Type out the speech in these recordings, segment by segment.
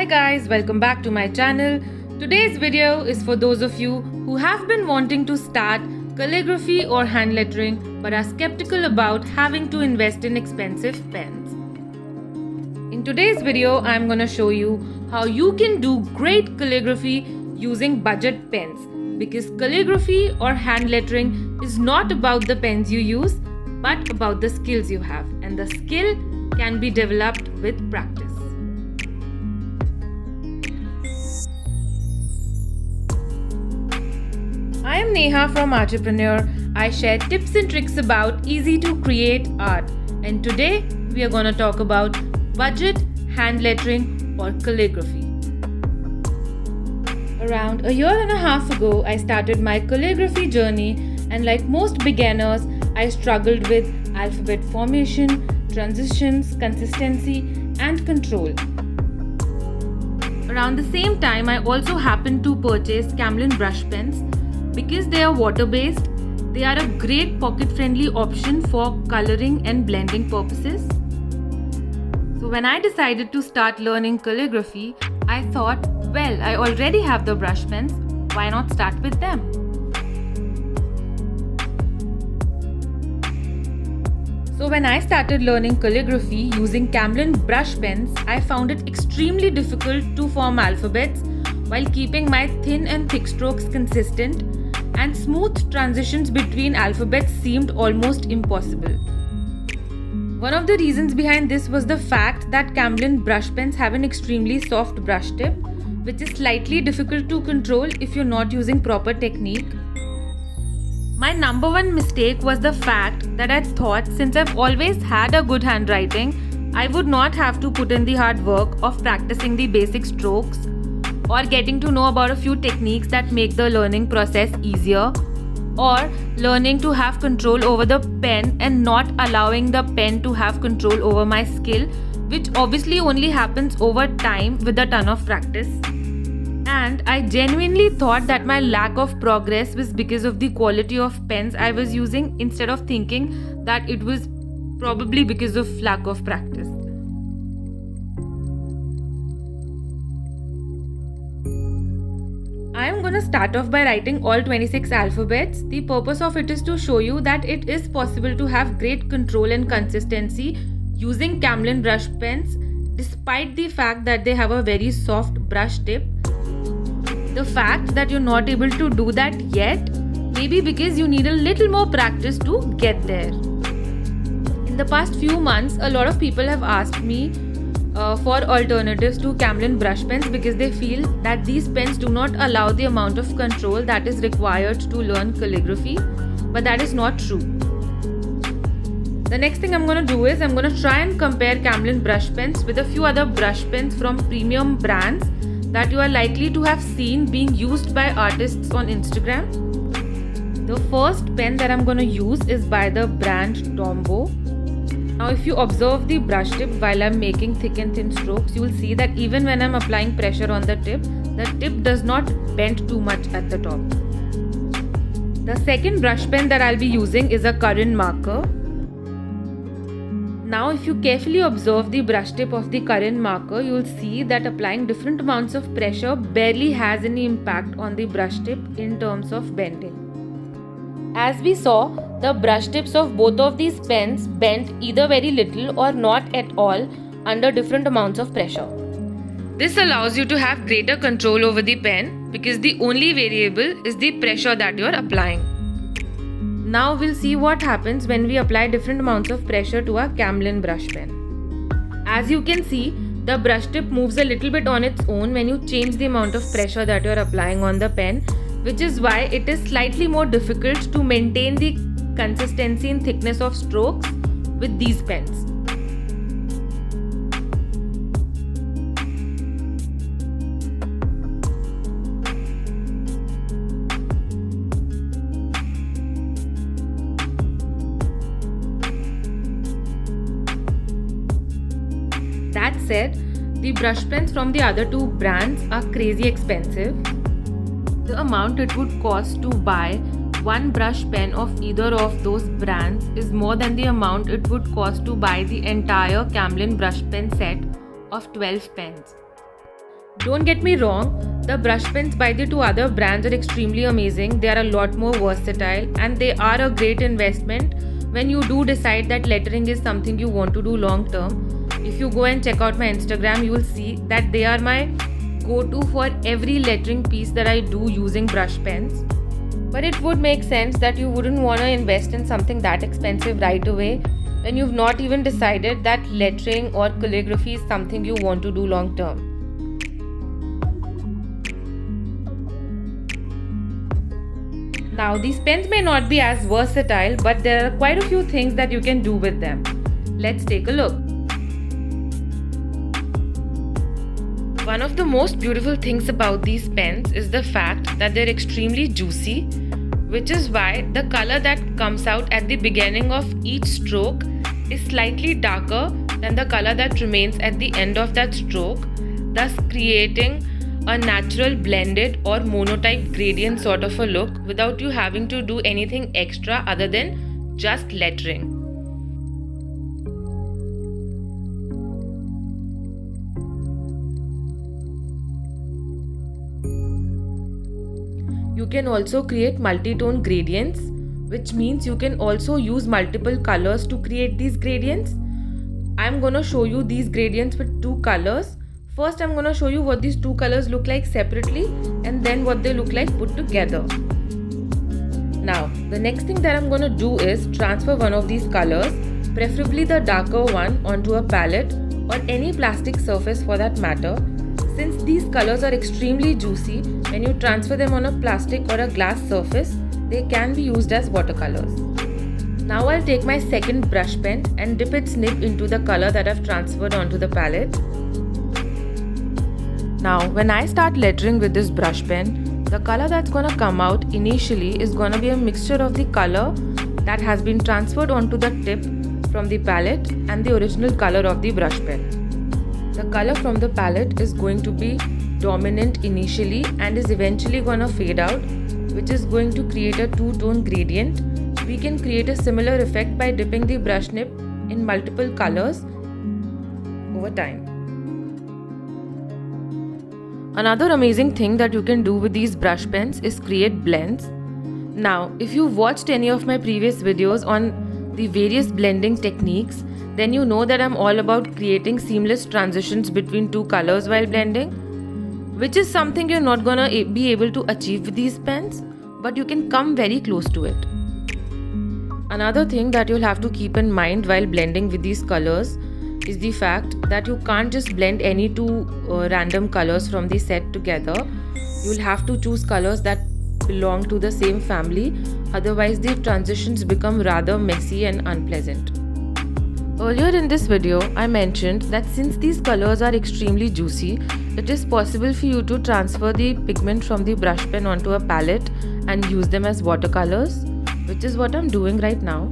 Hi guys, welcome back to my channel. Today's video is for those of you who have been wanting to start calligraphy or hand lettering but are skeptical about having to invest in expensive pens. In today's video, I'm gonna show you how you can do great calligraphy using budget pens, because calligraphy or hand lettering is not about the pens you use but about the skills you have, and the skill can be developed with practice. I am Neha from Artpreneur. I share tips and tricks about easy to create art, and today we are going to talk about budget hand lettering or calligraphy. Around a year and a half ago, I started my calligraphy journey, and like most beginners, I struggled with alphabet formation, transitions, consistency, and control. Around the same time, I also happened to purchase Camlin brush pens. Because they are water-based, they are a great pocket-friendly option for coloring and blending purposes. So when I decided to start learning calligraphy, I thought, well, I already have the brush pens, why not start with them? So when I started learning calligraphy using Camlin brush pens, I found it extremely difficult to form alphabets while keeping my thin and thick strokes consistent, and smooth transitions between alphabets seemed almost impossible. One of the reasons behind this was the fact that Camlin brush pens have an extremely soft brush tip, which is slightly difficult to control if you're not using proper technique. My number one mistake was the fact that I thought since I've always had a good handwriting, I would not have to put in the hard work of practicing the basic strokes or getting to know about a few techniques that make the learning process easier, or learning to have control over the pen and not allowing the pen to have control over my skill, which obviously only happens over time with a ton of practice. And I genuinely thought that my lack of progress was because of the quality of pens I was using, instead of thinking that it was probably because of lack of practice. I am going to start off by writing all 26 alphabets. The purpose of it is to show you that it is possible to have great control and consistency using Camlin brush pens, despite the fact that they have a very soft brush tip. The fact that you're not able to do that yet may be because you need a little more practice to get there. In the past few months, a lot of people have asked me for alternatives to Camlin brush pens, because they feel that these pens do not allow the amount of control that is required to learn calligraphy, but that is not true. The next thing I'm going to do is I'm going to try and compare Camlin brush pens with a few other brush pens from premium brands that you are likely to have seen being used by artists on Instagram. The first pen that I'm going to use is by the brand Tombow. Now if you observe the brush tip while I'm making thick and thin strokes, you will see that even when I'm applying pressure on the tip does not bend too much at the top. The second brush pen that I'll be using is a Karin marker. Now if you carefully observe the brush tip of the Karin marker, you will see that applying different amounts of pressure barely has any impact on the brush tip in terms of bending. As we saw, the brush tips of both of these pens bend either very little or not at all under different amounts of pressure. This allows you to have greater control over the pen, because the only variable is the pressure that you are applying. Now we'll see what happens when we apply different amounts of pressure to a Camlin brush pen. As you can see, the brush tip moves a little bit on its own when you change the amount of pressure that you are applying on the pen, which is why it is slightly more difficult to maintain the consistency and thickness of strokes with these pens. That said, the brush pens from the other two brands are crazy expensive. The amount it would cost to buy one brush pen of either of those brands is more than the amount it would cost to buy the entire Camlin brush pen set of 12 pens. Don't get me wrong, the brush pens by the two other brands are extremely amazing. They are a lot more versatile and they are a great investment when you do decide that lettering is something you want to do long term. If you go and check out my Instagram, you will see that they are my go-to for every lettering piece that I do using brush pens. But it would make sense that you wouldn't want to invest in something that expensive right away when you've not even decided that lettering or calligraphy is something you want to do long term. Now, these pens may not be as versatile, but there are quite a few things that you can do with them. Let's take a look. One of the most beautiful things about these pens is the fact that they're extremely juicy, which is why the color that comes out at the beginning of each stroke is slightly darker than the color that remains at the end of that stroke, thus creating a natural blended or monotype gradient sort of a look without you having to do anything extra other than just lettering. You can also create multi-tone gradients, which means you can also use multiple colors to create these gradients. I'm going to show you these gradients with two colors. First, I'm going to show you what these two colors look like separately and then what they look like put together. Now, the next thing that I'm going to do is transfer one of these colors, preferably the darker one, onto a palette or any plastic surface for that matter. Since these colors are extremely juicy, when you transfer them on a plastic or a glass surface, they can be used as watercolors. Now I'll take my second brush pen and dip its nib into the color that I've transferred onto the palette. Now, when I start lettering with this brush pen, the color that's going to come out initially is going to be a mixture of the color that has been transferred onto the tip from the palette and the original color of the brush pen. The color from the palette is going to be dominant initially and is eventually going to fade out, which is going to create a two-tone gradient. We can create a similar effect by dipping the brush nib in multiple colors over time. Another amazing thing that you can do with these brush pens is create blends. Now, if you've watched any of my previous videos on the various blending techniques, then you know that I'm all about creating seamless transitions between two colors while blending, which is something you're not gonna be able to achieve with these pens, but you can come very close to it. Another thing that you'll have to keep in mind while blending with these colors is the fact that you can't just blend any two random colors from the set together. You'll have to choose colors that belong to the same family, otherwise the transitions become rather messy and unpleasant. Earlier in this video, I mentioned that since these colors are extremely juicy, it is possible for you to transfer the pigment from the brush pen onto a palette and use them as watercolors, which is what I'm doing right now.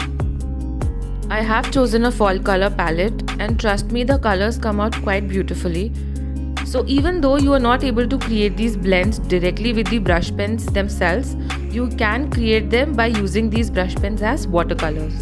I have chosen a fall color palette and trust me, the colors come out quite beautifully. So even though you are not able to create these blends directly with the brush pens themselves, you can create them by using these brush pens as watercolors.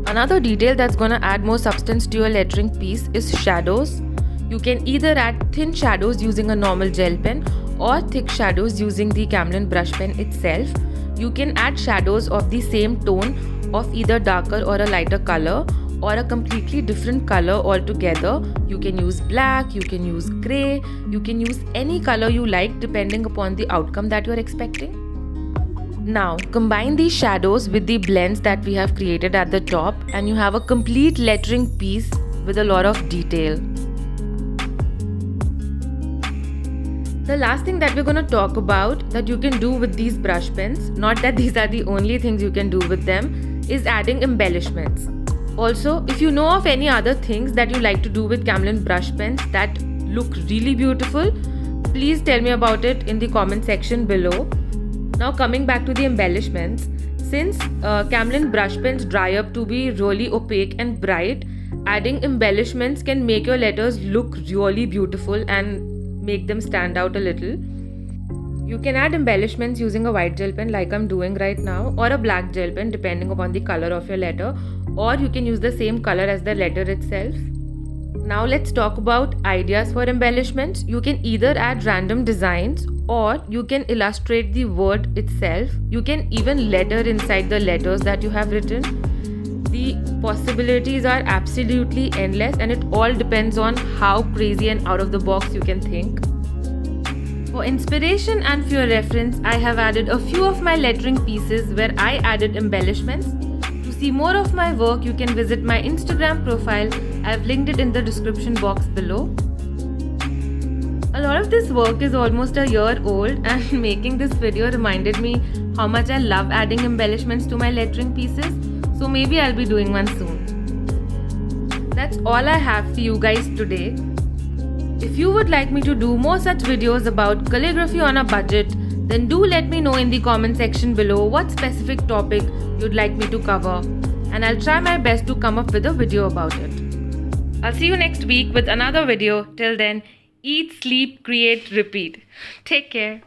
Another detail that's going to add more substance to your lettering piece is shadows. You can either add thin shadows using a normal gel pen or thick shadows using the Camlin brush pen itself. You can add shadows of the same tone of either darker or a lighter color or a completely different color altogether. You can use black, you can use grey, you can use any color you like depending upon the outcome that you're expecting. Now, combine these shadows with the blends that we have created at the top and you have a complete lettering piece with a lot of detail. The last thing that we're going to talk about that you can do with these brush pens, not that these are the only things you can do with them, is adding embellishments. Also, if you know of any other things that you like to do with Camlin brush pens that look really beautiful, please tell me about it in the comment section below. Now coming back to the embellishments, since Camlin brush pens dry up to be really opaque and bright, adding embellishments can make your letters look really beautiful and make them stand out a little. You can add embellishments using a white gel pen like I'm doing right now, or a black gel pen depending upon the color of your letter, or you can use the same color as the letter itself. Now let's talk about ideas for embellishments. You can either add random designs or you can illustrate the word itself. You can even letter inside the letters that you have written. The possibilities are absolutely endless, and it all depends on how crazy and out of the box you can think. For inspiration and for your reference, I have added a few of my lettering pieces where I added embellishments. To see more of my work, you can visit my Instagram profile. I've linked it in the description box below. A lot of this work is almost a year old, and making this video reminded me how much I love adding embellishments to my lettering pieces, so maybe I'll be doing one soon. That's all I have for you guys today. If you would like me to do more such videos about calligraphy on a budget, then do let me know in the comment section below what specific topic you'd like me to cover, and I'll try my best to come up with a video about it. I'll see you next week with another video. Till then, eat, sleep, create, repeat. Take care.